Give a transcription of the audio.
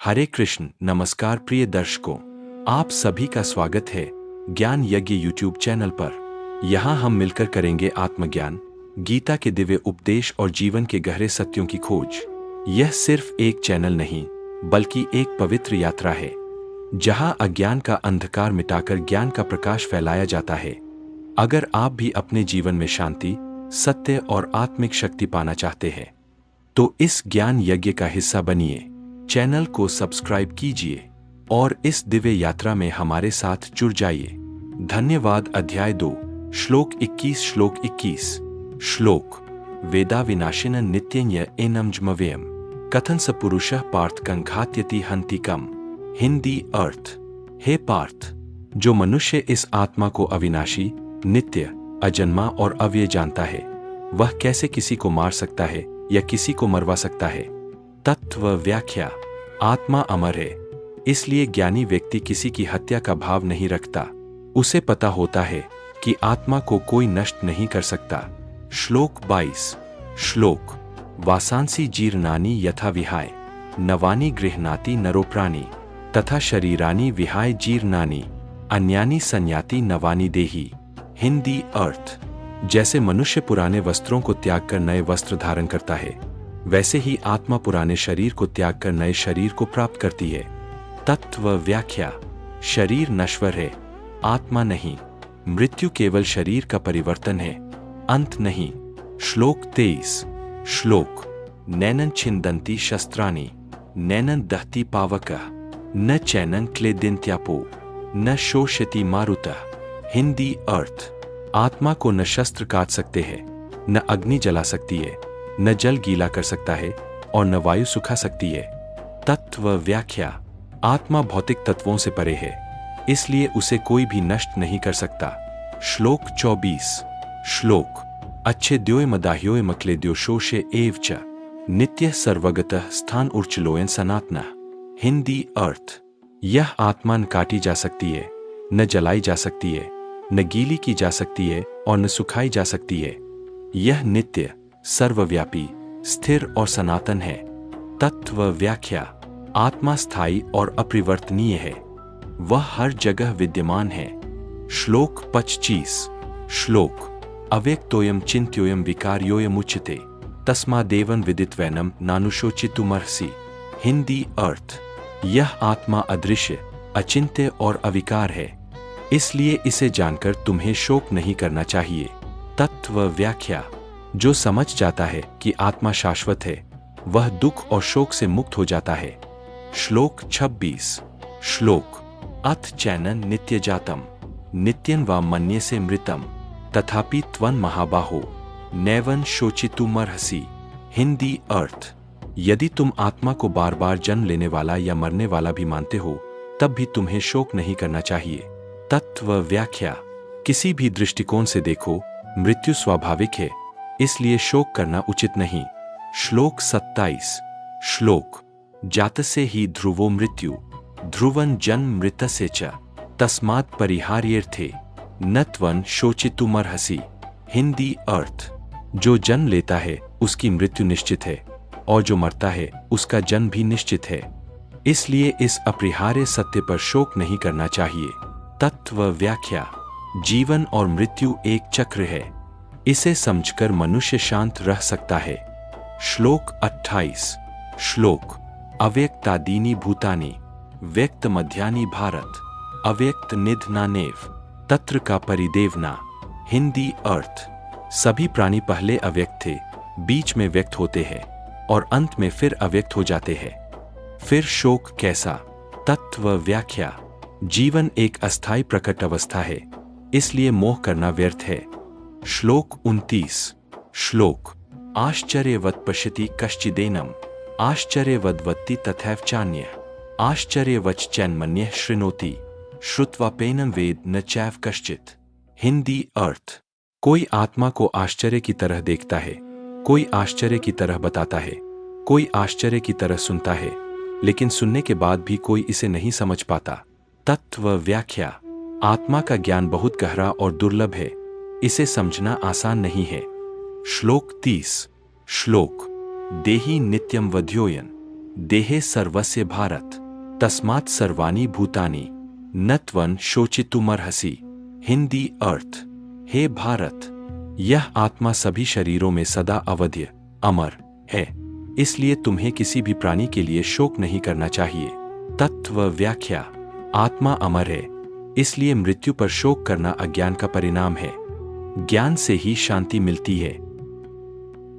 हरे कृष्ण। नमस्कार प्रिय दर्शकों, आप सभी का स्वागत है ज्ञान यज्ञ यूट्यूब चैनल पर। यहाँ हम मिलकर करेंगे आत्मज्ञान, गीता के दिव्य उपदेश और जीवन के गहरे सत्यों की खोज। यह सिर्फ एक चैनल नहीं बल्कि एक पवित्र यात्रा है जहाँ अज्ञान का अंधकार मिटाकर ज्ञान का प्रकाश फैलाया जाता है। अगर आप भी अपने जीवन में शांति, सत्य और आत्मिक शक्ति पाना चाहते हैं तो इस ज्ञान यज्ञ का हिस्सा बनिए। चैनल को सब्सक्राइब कीजिए और इस दिव्य यात्रा में हमारे साथ जुड़ जाइए। धन्यवाद। अध्याय 2, श्लोक 21। श्लोक वेदा विनाशिन नित्यन्य एनमजमव्ययम कथन स पुरुषः पार्थ कंघात्यति हंतिकम। हिंदी अर्थ। हे पार्थ, जो मनुष्य इस आत्मा को अविनाशी, नित्य, अजन्मा और अव्यय जानता है, वह कैसे किसी को मार सकता है या किसी को मरवा सकता है। तत्व व्याख्या। आत्मा अमर है, इसलिए ज्ञानी व्यक्ति किसी की हत्या का भाव नहीं रखता। उसे पता होता है कि आत्मा को कोई नष्ट नहीं कर सकता। श्लोक 22। श्लोक वासांसी जीर्णानि यथा विहाय नवानि गृह्णाति नरोप्राणि तथा शरीरानि विहाय जीर्णानि अन्यानि संयाति नवानि देहि। हिंदी अर्थ। जैसे मनुष्य पुराने वस्त्रों को त्याग कर नए वस्त्र धारण करता है, वैसे ही आत्मा पुराने शरीर को त्याग कर नए शरीर को प्राप्त करती है। तत्व व्याख्या। शरीर नश्वर है, आत्मा नहीं। मृत्यु केवल शरीर का परिवर्तन है, अंत नहीं। श्लोक 23। श्लोक नैनन छिन्दन्ति शस्त्राणि नैनन दहति पावकः न चैनन क्लेदिन्त्यापो न शोषयति मारुतः। हिंदी अर्थ। आत्मा को न शस्त्र काट सकते हैं, न अग्नि जला सकती है, न जल गीला कर सकता है और न वायु सुखा सकती है। तत्व व्याख्या। आत्मा भौतिक तत्वों से परे है, इसलिए उसे कोई भी नष्ट नहीं कर सकता। श्लोक 24। श्लोक अच्छेद्योय मदाह्योय मक्लेद्यो शोषे एव च नित्य सर्वगतः स्थान उर्चलोयन सनातनः। हिंदी अर्थ। यह आत्मा न काटी जा सकती है, न जलाई जा सकती है, न गीली की जा सकती है और न सुखाई जा सकती है। यह नित्य, सर्वव्यापी, स्थिर और सनातन है। तत्व व्याख्या। आत्मा स्थायी और अपरिवर्तनीय है, वह हर जगह विद्यमान है। श्लोक 25। श्लोक अव्यक्तोयम चिन्त्योयम विकार्योयमुच्यते तस्मादेवं विदित्वैनं नानुशोचितुमर्हसि। हिंदी अर्थ। यह आत्मा अदृश्य, अचिंत्य और अविकार है, इसलिए इसे जानकर तुम्हें शोक नहीं करना चाहिए। तत्व व्याख्या। जो समझ जाता है कि आत्मा शाश्वत है, वह दुख और शोक से मुक्त हो जाता है। श्लोक 26। श्लोक अथ चैनन नित्य जातम नित्यं वा मन्यसे मृतम तथापि त्वं महाबाहो नैवं शोचितुमर्हसि। हिंदी अर्थ। यदि तुम आत्मा को बार बार जन्म लेने वाला या मरने वाला भी मानते हो, तब भी तुम्हें शोक नहीं करना चाहिए। तत्व व्याख्या। किसी भी दृष्टिकोण से देखो, मृत्यु स्वाभाविक है, इसलिए शोक करना उचित नहीं। श्लोक 27। श्लोक जातस्य हि ध्रुवो मृत्यु ध्रुवं जन्म मृतस्य च तस्मात् परिहार्यर्थे न त्वं शोचितुमर्हसि। हिंदी अर्थ। जो जन्म लेता है उसकी मृत्यु निश्चित है और जो मरता है उसका जन्म भी निश्चित है, इसलिए इस अपरिहार्य सत्य पर शोक नहीं करना चाहिए। तत्व व्याख्या। जीवन और मृत्यु एक चक्र है, इसे समझकर मनुष्य शांत रह सकता है। श्लोक 28। श्लोक अव्यक्तादीनि भूतानि व्यक्त मध्यानि भारत अव्यक्त निधनानेव तत्र का परिदेवना। हिंदी अर्थ। सभी प्राणी पहले अव्यक्त थे, बीच में व्यक्त होते हैं और अंत में फिर अव्यक्त हो जाते हैं। फिर शोक कैसा। तत्व व्याख्या। जीवन एक अस्थायी प्रकट अवस्था है, इसलिए मोह करना व्यर्थ है। श्लोक 29। श्लोक आश्चर्यवत् पश्यति कश्चिदेनम् आश्चर्यवद्वत्ति तथैव चान्यः आश्चर्यवच् चैन्मन्यः शृणोति श्रुत्वाप्येनं वेद न चैव कश्चित्। हिंदी अर्थ। कोई आत्मा को आश्चर्य की तरह देखता है, कोई आश्चर्य की तरह बताता है, कोई आश्चर्य की तरह सुनता है, लेकिन सुनने के बाद भी कोई इसे नहीं समझ पाता। तत्व व्याख्या। आत्मा का ज्ञान बहुत गहरा और दुर्लभ है, इसे समझना आसान नहीं है। श्लोक 30। श्लोक देहि नित्यं वध्योयन देहे सर्वस्य भारत तस्मात् सर्वाणि भूतानि न त्वं शोचितुमर्हसि। हिंदी अर्थ। हे भारत, यह आत्मा सभी शरीरों में सदा अवध्य अमर है, इसलिए तुम्हें किसी भी प्राणी के लिए शोक नहीं करना चाहिए। तत्व व्याख्या। आत्मा अमर है, इसलिए मृत्यु पर शोक करना अज्ञान का परिणाम है। ज्ञान से ही शांति मिलती है।